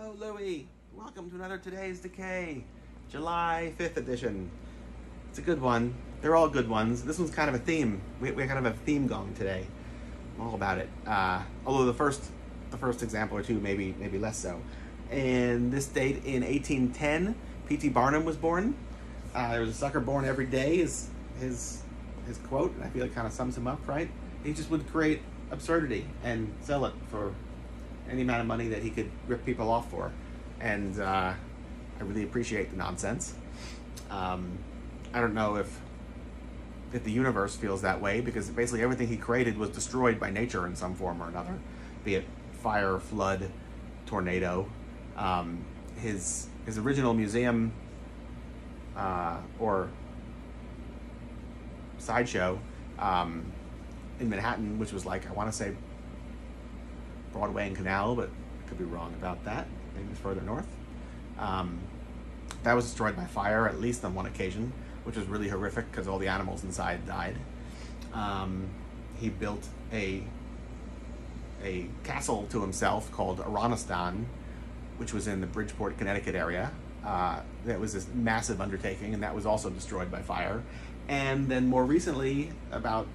Hello, Louie. Welcome to another Today's Decay, July 5th edition. It's a good one. They're all good ones. This one's kind of a theme. We kind of have a theme going today. I'm all about it. Although the first example or two, maybe less so. And this date in 1810, P.T. Barnum was born. There was a sucker born every day is his quote, and I feel it kind of sums him up, right? He just would create absurdity and sell it for any amount of money that he could rip people off for. And I really appreciate the nonsense. I don't know if the universe feels that way, because basically everything he created was destroyed by nature in some form or another, be it fire, flood, tornado. His original museum or sideshow in Manhattan, which was like, I want to say Broadway and Canal, but I could be wrong about that. Maybe it's further north. That was destroyed by fire, at least on one occasion, which was really horrific because all the animals inside died. He built a castle to himself called Iranistan, which was in the Bridgeport, Connecticut area. That was this massive undertaking, and that was also destroyed by fire. And then more recently, about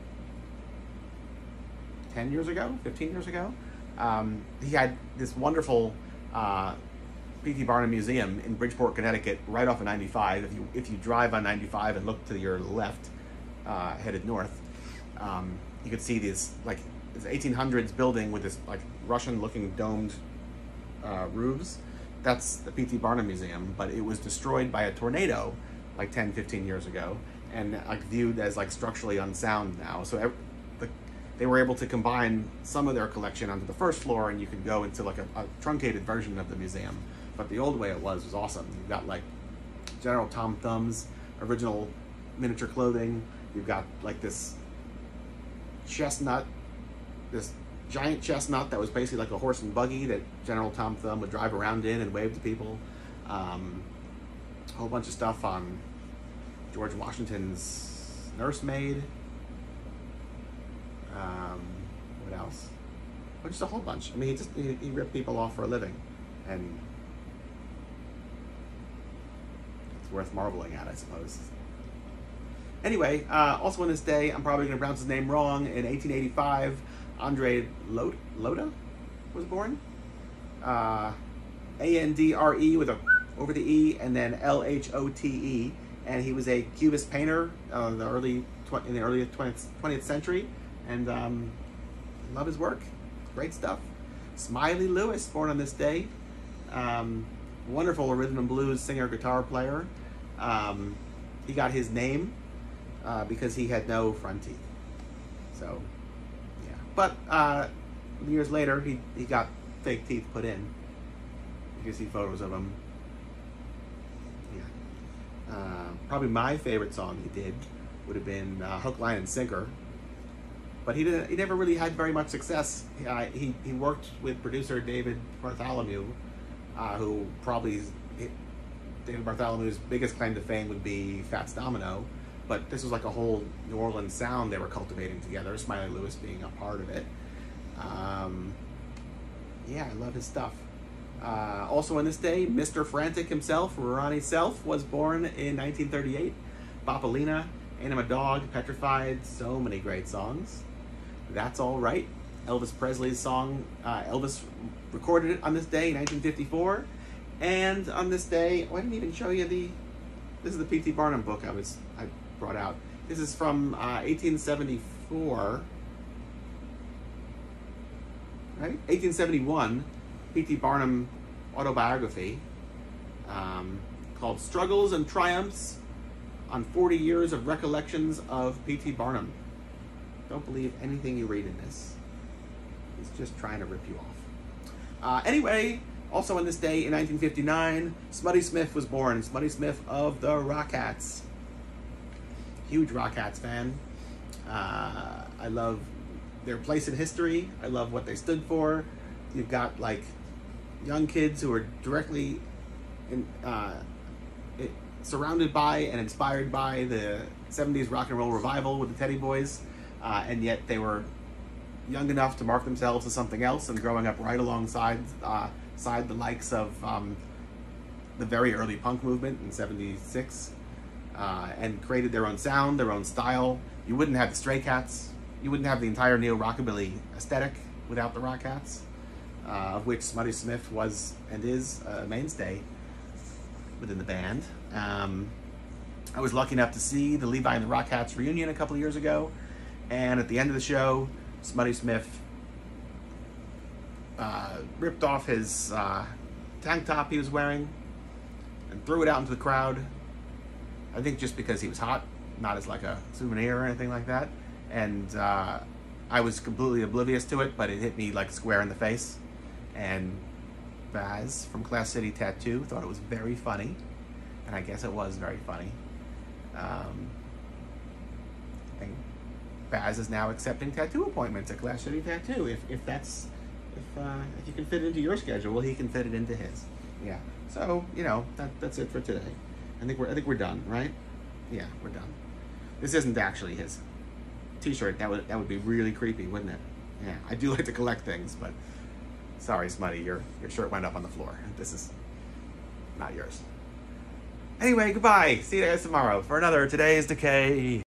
10 years ago, 15 years ago, he had this wonderful P.T. Barnum Museum in Bridgeport, Connecticut, right off of 95. If you drive on 95 and look to your left, headed north, you could see this 1800s building with this like Russian-looking domed roofs. That's the P.T. Barnum Museum, but it was destroyed by a tornado like 10, 15 years ago, and viewed as structurally unsound now. So they were able to combine some of their collection onto the first floor, and you could go into a truncated version of the museum. But the old way it was awesome. You've got General Tom Thumb's original miniature clothing. You've got this chestnut, this giant chestnut that was basically like a horse and buggy that General Tom Thumb would drive around in and wave to people. A whole bunch of stuff on George Washington's nursemaid. What else? Well, just a whole bunch. I mean, he ripped people off for a living, and it's worth marveling at, I suppose. Anyway, also on this day, I'm probably going to pronounce his name wrong. In 1885, Andre Lhote was born. A-N-D-R-E with a over the E, and then L-H-O-T-E. And he was a Cubist painter in the early 20th century. And love his work. Great stuff. Smiley Lewis, born on this day. Wonderful rhythm and blues singer, guitar player. He got his name because he had no front teeth. So, yeah. But years later, he got fake teeth put in. You can see photos of him. Yeah. Probably my favorite song he did would have been Hook, Line, and Sinker. But he never really had very much success. He worked with producer David Bartholomew, who probably David Bartholomew's biggest claim to fame would be Fats Domino. But this was like a whole New Orleans sound they were cultivating together, Smiley Lewis being a part of it. Yeah, I love his stuff. Also on this day, Mr. Frantic himself, Ronnie Self, was born in 1938. Bopalina, Anima Dog, Petrified, so many great songs. That's All Right, Elvis Presley's song. Elvis recorded it on this day, 1954. And on this day, I didn't even show you this is the P.T. Barnum book I brought out. This is from 1874, right? 1871, P.T. Barnum autobiography called Struggles and Triumphs on 40 Years of Recollections of P.T. Barnum. Don't believe anything you read in this. He's just trying to rip you off. Anyway, also on this day in 1959, Smutty Smith was born. Smutty Smith of the Rockettes. Huge Rockettes fan. I love their place in history. I love what they stood for. You've got young kids who are directly surrounded by and inspired by the 70s rock and roll revival with the Teddy Boys, and yet they were young enough to mark themselves as something else and growing up right alongside the likes of the very early punk movement in '76, and created their own sound, their own style. You wouldn't have the Stray Cats. You wouldn't have the entire neo-rockabilly aesthetic without the Rockettes, of which Smutty Smith was and is a mainstay within the band. I was lucky enough to see the Levi and the Rockettes reunion a couple of years ago, and at the end of the show, Smutty Smith ripped off his tank top he was wearing and threw it out into the crowd. I think just because he was hot, not as like a souvenir or anything like that. And I was completely oblivious to it, but it hit me like a square in the face. And Baz from Class City Tattoo thought it was very funny, and I guess it was very funny. And Baz is now accepting tattoo appointments at Class City Tattoo. If you can fit it into your schedule, well, he can fit it into his. Yeah. So that's it for today. I think we're done, right? Yeah, we're done. This isn't actually his T-shirt. That would be really creepy, wouldn't it? Yeah. I do like to collect things, but sorry, Smutty, your shirt went up on the floor. This is not yours. Anyway, goodbye. See you guys tomorrow for another Today's Decay.